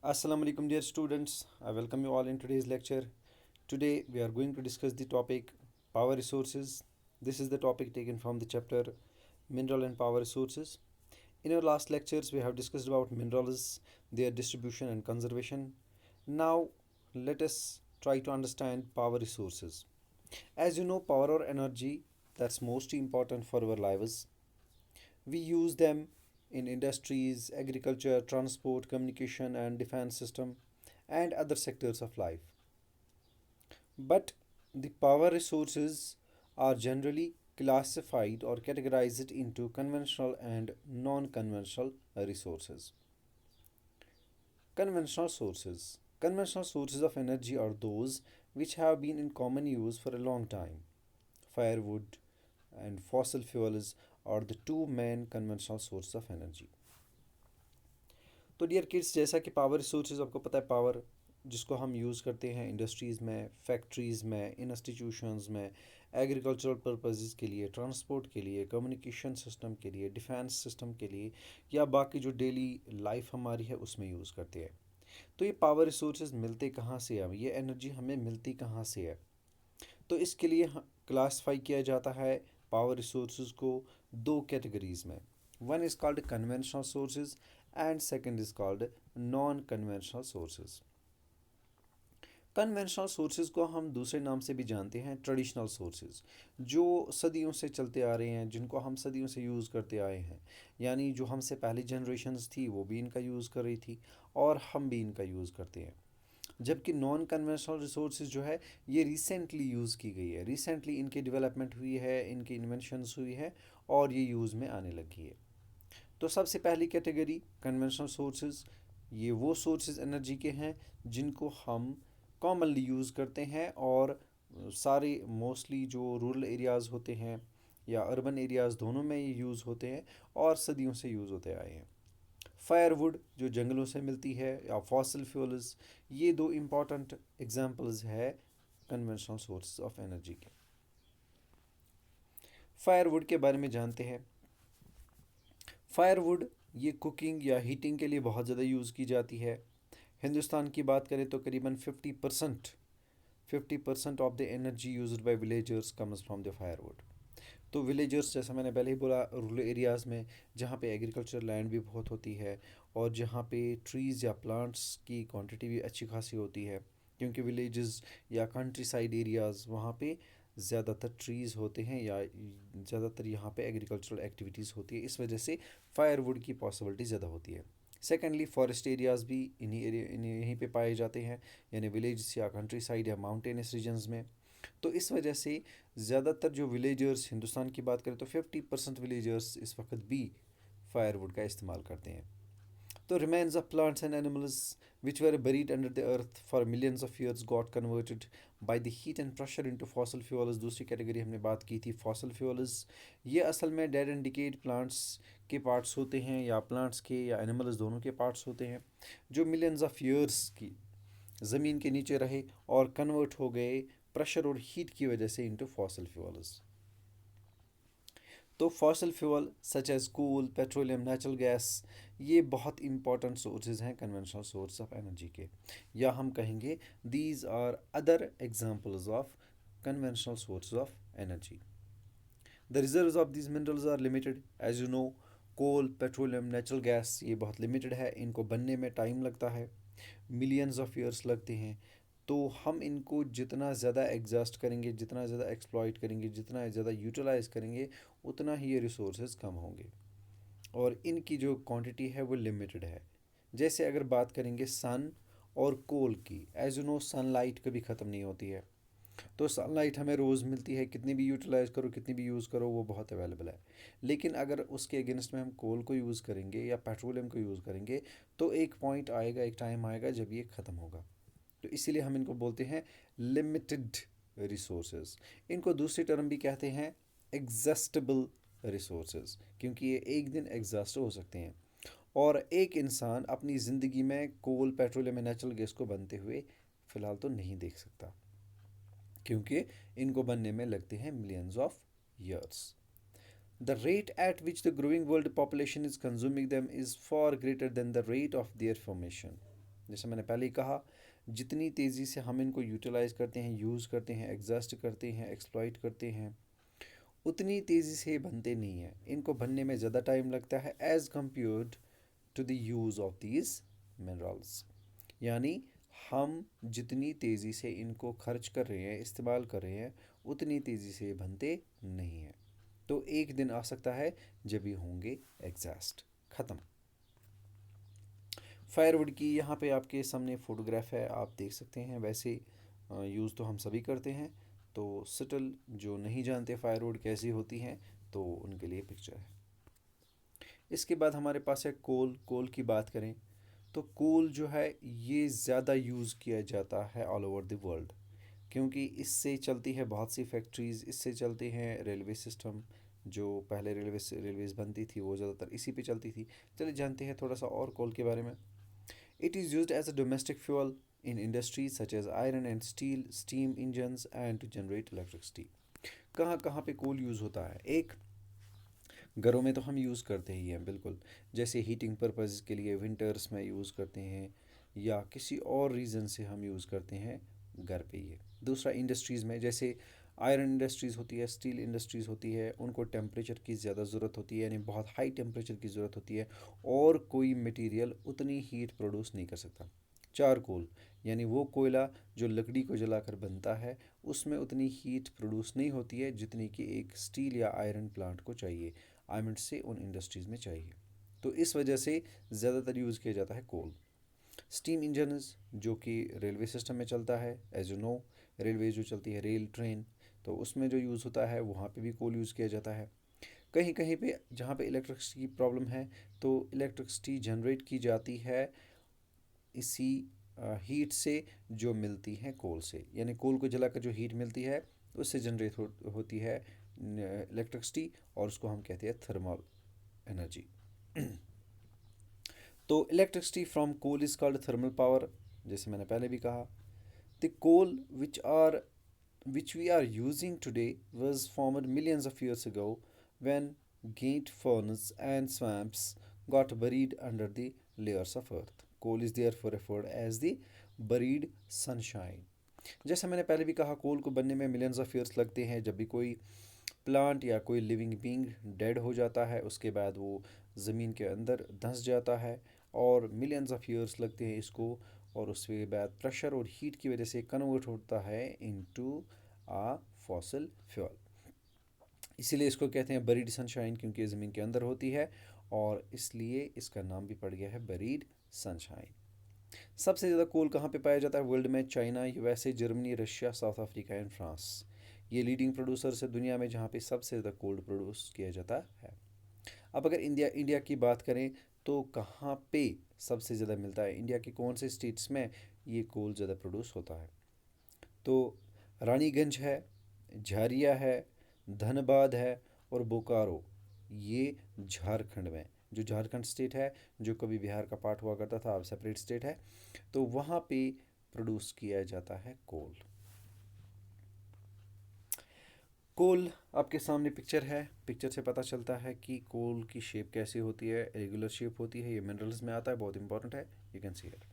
Assalamu alaikum, dear students. I welcome you all in today's lecture. Today, we are going to discuss the topic power resources. This is the topic taken from the chapter Mineral and Power Resources. In our last lectures, we have discussed about minerals, their distribution and conservation. Now, let us try to understand power resources. As you know, power or energy that's most important for our lives. We use them in industries, agriculture, transport, communication, and defense system, and other sectors of life. But the power resources are generally classified or categorized into conventional and non conventional resources. Conventional sources. Conventional sources of energy are those which have been in common use for a long time. Firewood and fossil fuels are the two main conventional sources of energy. तो dear kids, जैसा कि power resources आपको पता है, power जिसको हम use करते हैं इंडस्ट्रीज़ में, फैक्ट्रीज़ में, इंस्टीट्यूशंस में, एग्रीकल्चरल पर्पसेस के लिए, ट्रांसपोर्ट के लिए, कम्युनिकेशन सिस्टम के लिए, डिफेंस सिस्टम के लिए, या बाकी जो डेली लाइफ हमारी है उसमें यूज़ करते हैं। तो ये पावर रिसोर्सेज मिलते कहाँ से हैं, ये एनर्जी हमें मिलती कहाँ से है? तो इसके लिए क्लासीफाई किया जाता है पावर रिसोर्सेज को दो कैटेगरीज में. One is called conventional sources and second is called non conventional sources. Conventional sources को हम दूसरे नाम से भी जानते हैं ट्रेडिशनल सोर्सेज, जो सदियों से चलते आ रहे हैं, जिनको हम सदियों से यूज़ करते आए हैं. यानी जो हमसे पहली जनरेशन्स थी वो भी इनका यूज़ कर रही थी और हम भी इनका यूज़ करते हैं. जबकि नॉन कन्वेंशनल रिसोर्सेज जो है ये रिसेंटली यूज़ की गई है, रिसेंटली इनकी डेवलपमेंट हुई है, इनकी इन्वेंशंस हुई है और ये यूज़ में आने लगी है. तो सबसे पहली कैटेगरी कन्वेंशनल सोर्सेज, ये वो सोर्सेज एनर्जी के हैं जिनको हम कॉमनली यूज़ करते हैं और सारे मोस्टली जो रूरल एरियाज़ होते हैं या अर्बन एरियाज़ दोनों में ये यूज़ होते हैं और सदियों से यूज़ होते आए हैं. फायरवुड जो जंगलों से मिलती है या फॉसिल फ्यूल्स, ये दो इम्पॉर्टेंट एग्जांपल्स है कन्वेंशनल सोर्स ऑफ एनर्जी के. फायरवुड के बारे में जानते हैं. फायरवुड ये कुकिंग या हीटिंग के लिए बहुत ज़्यादा यूज़ की जाती है. हिंदुस्तान की बात करें तो करीबन 50% of the energy used by villagers comes from the firewood. तो विलेजर्स, जैसा मैंने पहले ही बोला, रूरल एरियाज़ में जहाँ पे एग्रीकल्चर लैंड भी बहुत होती है और जहाँ पे ट्रीज़ या प्लांट्स की क्वांटिटी भी अच्छी खासी होती है, क्योंकि विलेजेस या कंट्री साइड एरियाज़ वहाँ पे ज़्यादातर ट्रीज़ होते हैं या ज़्यादातर यहाँ पे एग्रीकल्चरल एक्टिविटीज़ होती है, इस वजह से फायरवुड की पॉसिबिलिटी ज़्यादा होती है. सेकेंडली, फॉरेस्ट एरियाज़ भी इन्हीं यहीं पे पाए जाते हैं, यानी विलेज या कंट्री साइड या माउंटेनस रीजन्स में. तो इस वजह से ज़्यादातर जो विलेजर्स, हिंदुस्तान की बात करें तो 50% विलेजर्स इस वक्त भी फायरवुड का इस्तेमाल करते हैं. तो remains of plants and animals which were buried under the earth for millions of years got converted by the heat and pressure into fossil fuels. दूसरी कैटेगरी हमने बात की थी फॉसल फ्यूल्स. ये असल में डेड एंड डिकेड प्लांट्स के parts होते हैं, या प्लांट्स के या एनिमल्स दोनों के पार्ट्स होते हैं, जो मिलियंस ऑफ ईयर्स की ज़मीन के नीचे रहे और कन्वर्ट हो गए प्रेशर और हीट की वजह से इनटू फॉसल फ्यूल्स. तो fossil fuel such as coal, petroleum, natural gas, ये बहुत इंपॉर्टेंट सोर्सेज हैं कन्वेंशनल सोर्स ऑफ एनर्जी के, या हम कहेंगे these are other examples of conventional source of energy. The reserves of these minerals are limited. As you know, coal, petroleum, natural gas ये बहुत limited है, इनको बनने में टाइम लगता है, मिलियंस ऑफ ईयर्स लगते हैं. तो हम इनको जितना ज़्यादा एग्जॉस्ट करेंगे, जितना ज़्यादा एक्सप्लॉइट करेंगे, जितना ज़्यादा यूटिलाइज करेंगे, उतना ही ये रिसोर्सेज कम होंगे और इनकी जो क्वांटिटी है वो लिमिटेड है. जैसे अगर बात करेंगे सन और कोल की, एज यू नो सनलाइट कभी ख़त्म नहीं होती है. तो सनलाइट हमें रोज़ मिलती है, कितनी भी यूटिलाइज़ करो, कितनी भी यूज़ करो, वो बहुत अवेलेबल है. लेकिन अगर उसके अगेंस्ट में हम कोल को यूज़ करेंगे या पेट्रोलियम को यूज़ करेंगे, तो एक पॉइंट आएगा, एक टाइम आएगा जब ये ख़त्म होगा. तो इसीलिए हम इनको बोलते हैं लिमिटेड रिसोर्सेज. इनको दूसरी टर्म भी कहते हैं एग्जॉस्टेबल रिसोर्सेज, क्योंकि ये एक दिन एग्जॉस्ट हो सकते हैं और एक इंसान अपनी ज़िंदगी में कोल, पेट्रोलियम या नेचुरल गैस को बनते हुए फ़िलहाल तो नहीं देख सकता, क्योंकि इनको बनने में लगते हैं millions of years. The rate at which the growing world population is consuming them is far greater than the rate of their formation. जैसे मैंने पहले ही कहा, जितनी तेज़ी से हम इनको यूटिलाइज़ करते हैं, यूज़ करते हैं, एग्जॉस्ट करते हैं, एक्सप्लॉइट करते हैं, उतनी तेज़ी से बनते नहीं हैं। इनको बनने में ज़्यादा टाइम लगता है as compared to the use of these minerals. यानी हम जितनी तेज़ी से इनको खर्च कर रहे हैं, इस्तेमाल कर रहे हैं, उतनी तेज़ी से ये बनते नहीं हैं। तो एक दिन आ सकता है जब ये होंगे एग्जॉस्ट, ख़त्म। फायरवुड की यहाँ पे आपके सामने फ़ोटोग्राफ है, आप देख सकते हैं। वैसे यूज़ तो हम सभी करते हैं, तो सटल जो नहीं जानते फायरवुड कैसी होती हैं, तो उनके लिए पिक्चर है। इसके बाद हमारे पास है कोल। कोल की बात करें तो कोल जो है ये ज़्यादा यूज़ किया जाता है ऑल ओवर द वर्ल्ड, क्योंकि इससे चलती है बहुत सी फैक्ट्रीज़, इससे चलते हैं रेलवे सिस्टम। जो पहले रेलवेज़ बनती थी वो ज़्यादातर इसी पे चलती थी। चलिए जानते हैं थोड़ा सा और कोल के बारे में। It is used as a domestic fuel in industries such as iron and steel, steam engines and to generate electricity. कहाँ कहाँ पे कोल यूज़ होता है? एक, घरों में तो हम यूज़ करते ही हैं बिल्कुल, जैसे हीटिंग पर्पज़ के लिए विंटर्स में यूज़ करते हैं, या किसी और रीज़न से हम यूज़ करते हैं घर पे ही। दूसरा, इंडस्ट्रीज़ में, जैसे आयरन इंडस्ट्रीज़ होती है, स्टील इंडस्ट्रीज़ होती है, उनको टेम्परेचर की ज़्यादा ज़रूरत होती है, यानी बहुत हाई टेम्परेचर की ज़रूरत होती है, और कोई मटेरियल उतनी हीट प्रोड्यूस नहीं कर सकता। चारकोल, यानी वो कोयला जो लकड़ी को जलाकर बनता है, उसमें उतनी हीट प्रोड्यूस नहीं होती है जितनी कि एक स्टील या आयरन प्लांट को चाहिए, आई मीन से उन इंडस्ट्रीज़ में चाहिए। तो इस वजह से ज़्यादातर यूज़ किया जाता है कोल। स्टीम इंजन्स जो कि रेलवे सिस्टम में चलता है, एज यू नो, रेलवे जो चलती है, रेल ट्रेन, तो उसमें जो यूज़ होता है वहाँ पे भी कोल यूज़ किया जाता है। कहीं कहीं पे जहाँ पे इलेक्ट्रिसिटी की प्रॉब्लम है, तो इलेक्ट्रिसिटी जनरेट की जाती है इसी हीट से जो मिलती है कोल से, यानी कोल को जलाकर जो हीट मिलती है उससे जनरेट होती है इलेक्ट्रिसिटी, और उसको हम कहते हैं थर्मल एनर्जी। तो electricity from coal is called thermal power, जैसे मैंने पहले भी कहा। The coal which we are using today was formed millions of years ago when gate ferns and swamps got buried under the layers of earth. Coal is therefore referred as the buried sunshine. जैसे मैंने पहले भी कहा, कोल को बनने में millions of years लगते हैं। जब भी कोई प्लांट या कोई लिविंग बींग डेड हो जाता है, उसके बाद वो ज़मीन के अंदर धंस जाता है, और मिलियंस ऑफ ईयर्स लगते हैं इसको, और उसके बाद प्रेशर और हीट की वजह से कन्वर्ट होता है इनटू आ फॉसिल फ्यूल। इसीलिए इसको कहते हैं बरीड सनशाइन, क्योंकि ज़मीन के अंदर होती है, और इसलिए इसका नाम भी पड़ गया है बरीड सनशाइन। सबसे ज़्यादा कोल कहाँ पे पाया जाता है वर्ल्ड में? China, USA, Germany, Russia, south Africa and France. ये लीडिंग प्रोड्यूसर्स है दुनिया में जहाँ पे सबसे ज़्यादा कोल प्रोड्यूस किया जाता है। अब अगर इंडिया की बात करें तो कहाँ पे सबसे ज़्यादा मिलता है? इंडिया के कौन से स्टेट्स में ये कोल ज़्यादा प्रोड्यूस होता है? तो रानीगंज है, झारिया है, धनबाद है, और बोकारो, ये झारखंड में, जो झारखंड स्टेट है, जो कभी बिहार का पार्ट हुआ करता था, अब सेपरेट स्टेट है, तो वहाँ पे प्रोड्यूस किया जाता है कोल। कोल आपके सामने पिक्चर है, पिक्चर से पता चलता है कि कोल की शेप कैसी होती है। रेगुलर शेप होती है, ये मिनरल्स में आता है, बहुत इंपॉर्टेंट है, यू कैन सी इट।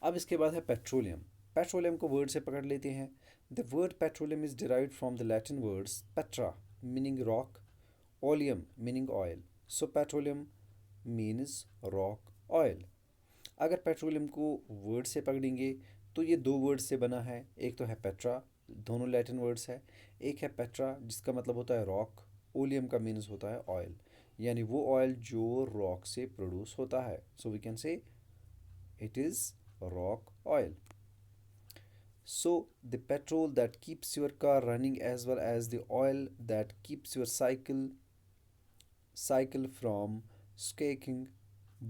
अब इसके बाद है पेट्रोलियम। पेट्रोलियम को वर्ड से पकड़ लेते हैं। The word petroleum is derived from the Latin words Petra meaning rock, oleum meaning oil. So petroleum means rock oil. अगर पेट्रोलियम को वर्ड से पकड़ेंगे तो ये दो वर्ड से बना है। एक तो है पेट्रा, दोनों लैटिन वर्ड्स है। एक है पेट्रा जिसका मतलब होता है रॉक, ओलियम का मीन्स होता है ऑयल, यानी वो ऑयल जो रॉक से प्रोड्यूस होता है। So we can say it is rock oil. So the petrol that keeps your car running as well as the oil that keeps your cycle from squeaking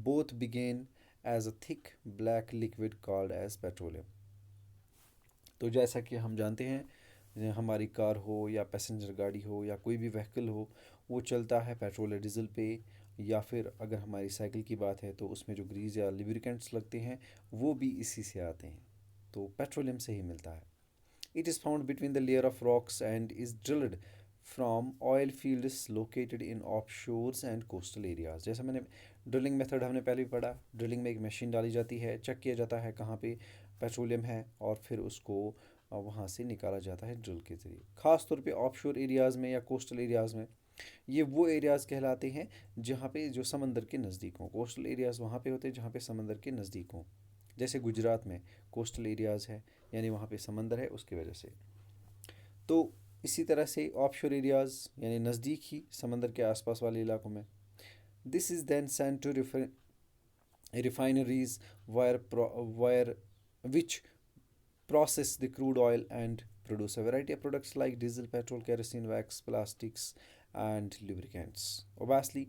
both begin as a thick black liquid called as petroleum. तो जैसा कि हम जानते हैं, हमारी car हो या passenger गाड़ी हो या कोई भी व्हीकल हो, वो चलता है पेट्रोल या डीजल पे, या फिर अगर हमारी साइकिल की बात है तो उसमें जो ग्रीस या लिब्रिकेंट्स लगते हैं वो भी इसी से आते हैं, तो पेट्रोलियम से ही मिलता है। It is found between the layer of rocks and is drilled from oil fields located in offshores and coastal areas. जैसे मैंने ड्रिलिंग मेथड हमने पहले भी पढ़ा, ड्रिलिंग में एक मशीन डाली जाती है, चेक किया जाता है कहाँ पे पेट्रोलियम है और फिर उसको वहाँ से निकाला जाता है ड्रिल के ज़रिए। ख़ास तौर पे ऑफशोर एरियाज़ में या कोस्टल एरियाज़ में, ये वो एरियाज़ कहलाते हैं जहाँ पे जो समंदर के नज़दीक हों। कोस्टल एरियाज़ वहाँ पे होते हैं जहाँ पे समंदर के नज़दीक हों। जैसे गुजरात में कोस्टल एरियाज़ है, यानी वहाँ पे समंदर है उसकी वजह से। तो इसी तरह से ऑफशोर एरियाज़ यानी नज़दीक ही समंदर के आसपास वाले इलाकों में, this is then sent to refineries where which process the crude oil and produce a variety of products like diesel, petrol, kerosene, wax, plastics and lubricants. Obviously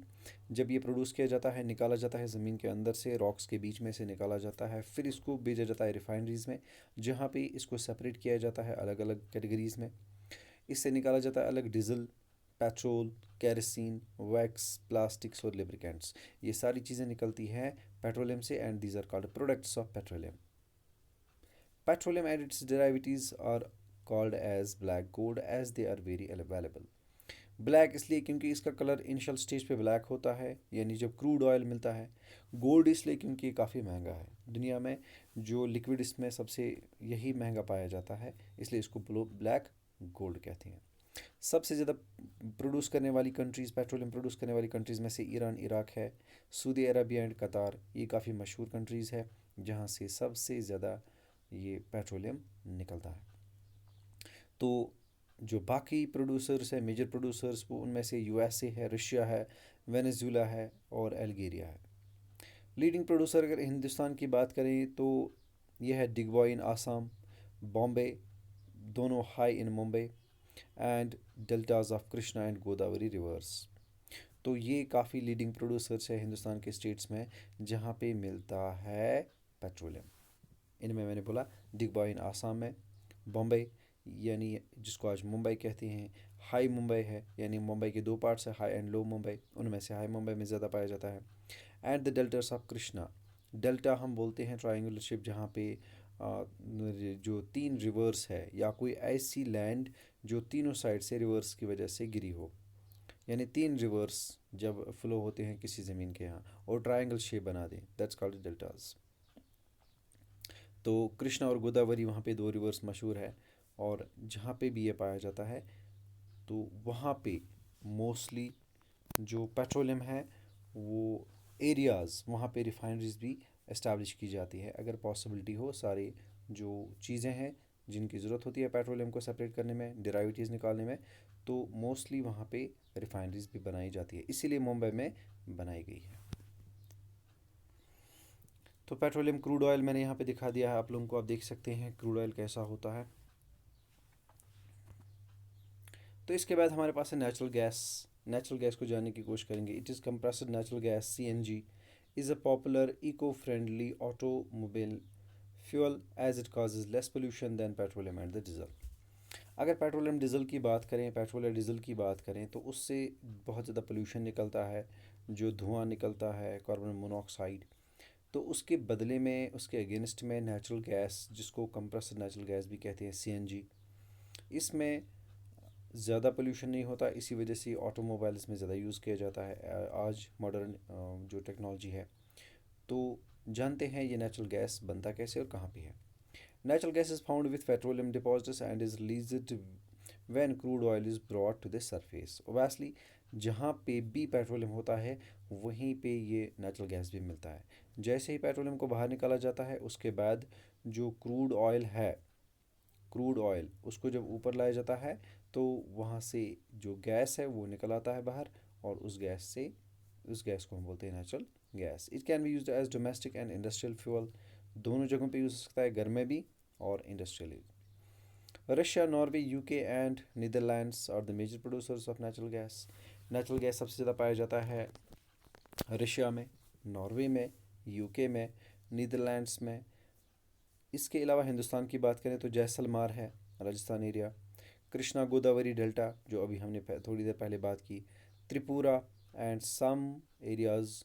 जब ये प्रोड्यूस किया जाता है, निकाला जाता है ज़मीन के अंदर से, रॉक्स के बीच में से निकाला जाता है, फिर इसको भेजा जाता है रिफाइनरीज़ में, जहाँ पे इसको सेपरेट किया जाता है अलग अलग कैटेगरीज़ में। इससे निकाला जाता है अलग diesel, petrol, kerosene, wax, plastics और लिब्रिकेंट्स। ये सारी चीज़ें निकलती हैं पेट्रोलियम से and these are called products of petroleum. Petroleum and its derivatives are called as black gold as they are very available. Black इसलिए क्योंकि इसका कलर इनिशियल स्टेज पे ब्लैक होता है, यानी जब क्रूड ऑयल मिलता है। गोल्ड इसलिए क्योंकि ये काफ़ी महंगा है, दुनिया में जो लिक्विड इसमें सबसे यही महंगा पाया जाता है, इसलिए इसको ब्लैक गोल्ड कहते हैं। सबसे ज़्यादा प्रोड्यूस करने वाली कंट्रीज़, पेट्रोलियम प्रोड्यूस करने वाली कंट्रीज़ में से ईरान, इराक है, सऊदी अरबिया एंड कतार, ये काफ़ी मशहूर कंट्रीज़ है जहाँ से सबसे ज़्यादा ये पेट्रोलियम निकलता है। तो जो बाकी प्रोड्यूसर्स है, मेजर प्रोड्यूसर्स, वो उनमें से यूएसए है, रशिया है, वेनेजुला है और अल्जीरिया है। लीडिंग प्रोड्यूसर अगर हिंदुस्तान की बात करें तो यह है डिगबॉय इन आसाम, बॉम्बे, दोनों high in Mumbai and deltas of Krishna and Godavari reverse. तो ये काफ़ी लीडिंग प्रोड्यूसर्स है हिंदुस्तान के स्टेट्स में जहाँ पे मिलता है पेट्रोलियम। इनमें मैंने बोला डिगबॉय इन आसाम में, बॉम्बे यानी जिसको आज मुंबई कहते हैं, हाई मुंबई है यानी मुंबई के दो पार्ट्स है, हाई एंड लो मुंबई, उनमें से हाई मुंबई में ज़्यादा पाया जाता है। And the deltas of Krishna, delta हम बोलते हैं ट्रायंगुलर शेप जहाँ पे जो तीन रिवर्स है या कोई ऐसी लैंड जो तीनों साइड से रिवर्स की वजह से गिरी हो, यानी तीन रिवर्स जब फ्लो होते हैं किसी ज़मीन के यहाँ और ट्रायंगल शेप बना दें, दैट्स कॉल्ड डेल्टास। तो कृष्णा और गोदावरी वहाँ पे दो रिवर्स मशहूर है, और जहाँ पे भी ये पाया जाता है तो वहाँ पे मोस्टली जो पेट्रोलियम है वो एरियाज़, वहाँ पे रिफाइनरीज भी इस्टेब्लिश की जाती है अगर पॉसिबिलिटी हो। सारे जो चीज़ें हैं जिनकी ज़रूरत होती है पेट्रोलियम को सेपरेट करने में, डेरिवेटिव्स निकालने में, तो मोस्टली वहाँ पे रिफाइनरीज भी बनाई जाती है, इसीलिए मुंबई में बनाई गई है। तो पेट्रोलियम क्रूड ऑयल मैंने यहाँ पे दिखा दिया है आप लोगों को, आप देख सकते हैं क्रूड ऑयल कैसा होता है। तो इसके बाद हमारे पास है नेचुरल गैस। नेचुरल गैस को जानने की कोशिश करेंगे। It is compressed natural gas, CNG, is a popular eco friendly automobile fuel as it causes less pollution than petroleum and the diesel. अगर पेट्रोलियम डीजल की बात करें, पेट्रोल या डीजल की बात करें, तो उससे बहुत ज़्यादा पोल्यूशन निकलता है, जो धुआं निकलता है कार्बन मोनोऑक्साइड। तो उसके बदले में, उसके अगेंस्ट में नेचुरल गैस, जिसको कंप्रेस्ड नेचुरल गैस भी कहते हैं, सीएनजी, इसमें ज़्यादा पोल्यूशन नहीं होता, इसी वजह से ऑटोमोबाइल्स में ज़्यादा यूज़ किया जाता है आज मॉडर्न जो टेक्नोलॉजी है। तो जानते हैं ये नेचुरल गैस बनता कैसे और कहाँ पे है। Natural gas is found with petroleum deposits and is released when crude oil is brought to the surface. Obviously जहाँ पे भी पेट्रोलियम होता है वहीं पे ये नेचुरल गैस भी मिलता है। जैसे ही पेट्रोलियम को बाहर निकाला जाता है उसके बाद जो क्रूड ऑयल है, क्रूड ऑयल उसको जब ऊपर लाया जाता है तो वहाँ से जो गैस है वो निकल आता है बाहर, और उस गैस को हम बोलते हैं natural gas. It can be used as domestic and industrial fuel, दोनों जगहों पे यूज़ हो सकता है, घर में भी और industrially. Russia, Norway, UK and Netherlands are the major producers of natural gas. Natural gas सबसे ज़्यादा पाया जाता है रशिया में, नॉर्वे में, यूके में, नीदरलैंड्स में। इसके अलावा हिंदुस्तान की बात करें तो जैसलमेर है, राजस्थान एरिया, कृष्णा गोदावरी डेल्टा जो अभी हमने थोड़ी देर पहले बात की, Tripura and some areas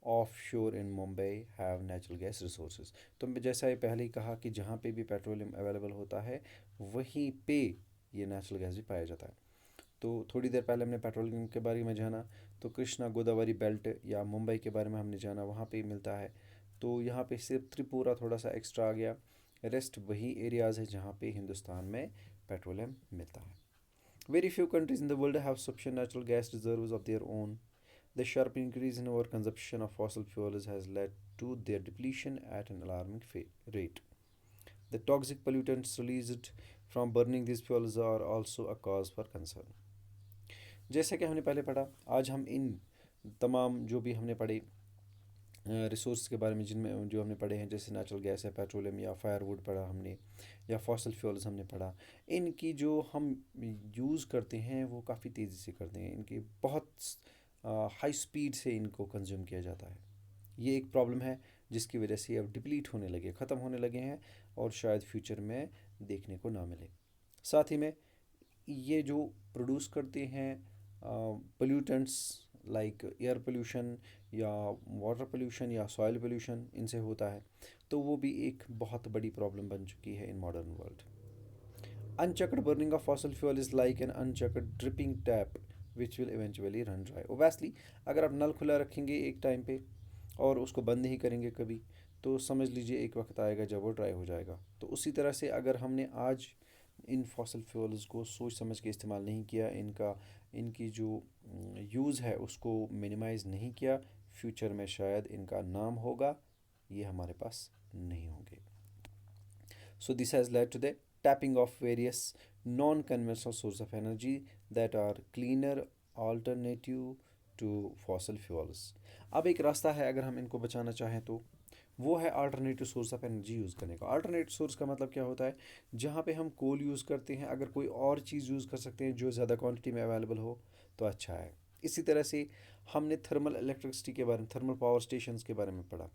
of shore in Mumbai have natural gas resources. तो जैसा ये पहले ही कहा कि जहाँ पे भी पेट्रोलियम अवेलेबल होता है वहीं पे ये नेचुरल गैस भी पाया जाता है। तो थोड़ी देर पहले हमने पेट्रोलियम के बारे में जाना, तो कृष्णा गोदावरी बेल्ट या मुंबई के बारे में हमने जाना, वहाँ पे मिलता है। तो यहाँ पे सिर्फ त्रिपुरा थोड़ा सा एक्स्ट्रा आ गया, रेस्ट वही एरियाज़ है जहाँ पे हिंदुस्तान में पेट्रोलियम मिलता है। Very few countries in the world have sufficient natural gas reserves of their own. The sharp increase in our consumption of fossil fuels has led to their depletion at an alarming rate. The toxic pollutants released from burning these fuels are also a cause for concern. जैसे कि हमने पहले पढ़ा, आज हम इन तमाम जो भी हमने पढ़े रिसोर्स के बारे में, जिनमें जो हमने पढ़े हैं, जैसे नेचुरल गैस है, पेट्रोलियम या फायरवुड पढ़ा हमने, या फॉसल फ्यूल्स हमने पढ़ा, इनकी जो हम यूज़ करते हैं वो काफ़ी तेज़ी से करते हैं, इनकी बहुत हाई स्पीड से इनको कंज्यूम किया जाता है। ये एक प्रॉब्लम है जिसकी वजह से अब डिप्लीट होने लगे, ख़त्म होने लगे हैं, और शायद फ्यूचर में देखने को ना मिले। साथ ही में ये जो प्रोड्यूस करते हैं पोल्यूटेंट्स, लाइक एयर पोल्यूशन या वाटर पोल्यूशन या सॉइल पोल्यूशन, इनसे होता है, तो वो भी एक बहुत बड़ी प्रॉब्लम बन चुकी है in modern world. Unchecked burning of fossil fuel is like an unchecked dripping tap which will eventually run dry. Obviously, अगर आप नल खुला रखेंगे एक टाइम पे और उसको बंद नहीं करेंगे कभी, तो समझ लीजिए एक वक्त आएगा जब वो ड्राई हो जाएगा। तो उसी तरह से अगर हमने आज इन फॉसल फ्यूल्स को सोच समझ के इस्तेमाल नहीं किया, इनकी जो यूज़ है उसको मिनिमाइज़ नहीं किया, फ्यूचर में शायद इनका नाम होगा, ये हमारे पास नहीं होंगे। So this has led to the tapping of various non-conventional sources of energy that are cleaner alternative to fossil fuels. अब एक रास्ता है अगर हम इनको बचाना चाहें तो, वो है alternative source of energy use करने का। अल्टरनेटिव सोर्स का मतलब क्या होता है, जहाँ पे हम कोल यूज़ करते हैं, अगर कोई और चीज़ यूज़ कर सकते हैं जो ज़्यादा क्वांटिटी में अवेलेबल हो तो अच्छा है। इसी तरह से हमने थर्मल इलेक्ट्रिसिटी के बारे में, थर्मल पावर स्टेशंस के बारे में पढ़ा,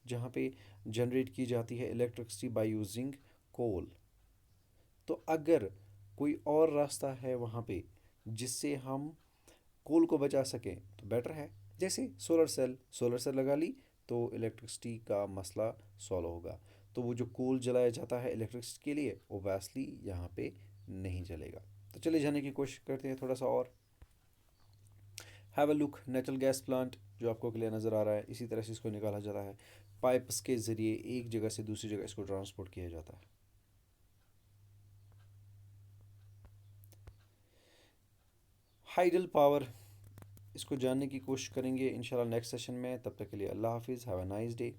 जहाँ पे जनरेट की जाती है इलेक्ट्रिसिटी बाय यूजिंग कोल। तो अगर कोई और रास्ता है वहाँ पे जिससे हम कोल को बचा सकें तो बेटर है। जैसे सोलर सेल लगा ली तो इलेक्ट्रिसिटी का मसला सॉल्व होगा। तो वो जो कोल जलाया जाता है इलेक्ट्रिसिटी के लिए, ओबेसली यहाँ पे नहीं जलेगा। तो चले जाने की कोशिश करते हैं थोड़ा सा और। Have a look, natural gas plant जो आपको क्लियर नज़र आ रहा है, इसी तरह से इसको निकाला जाता है, पाइप्स के ज़रिए एक जगह से दूसरी जगह इसको ट्रांसपोर्ट किया जाता है। हाइडल पावर, इसको जानने की कोशिश करेंगे इंशाल्लाह नेक्स्ट सेशन में। तब तक के लिए अल्लाह हाफिज़, हैव अ नाइस डे।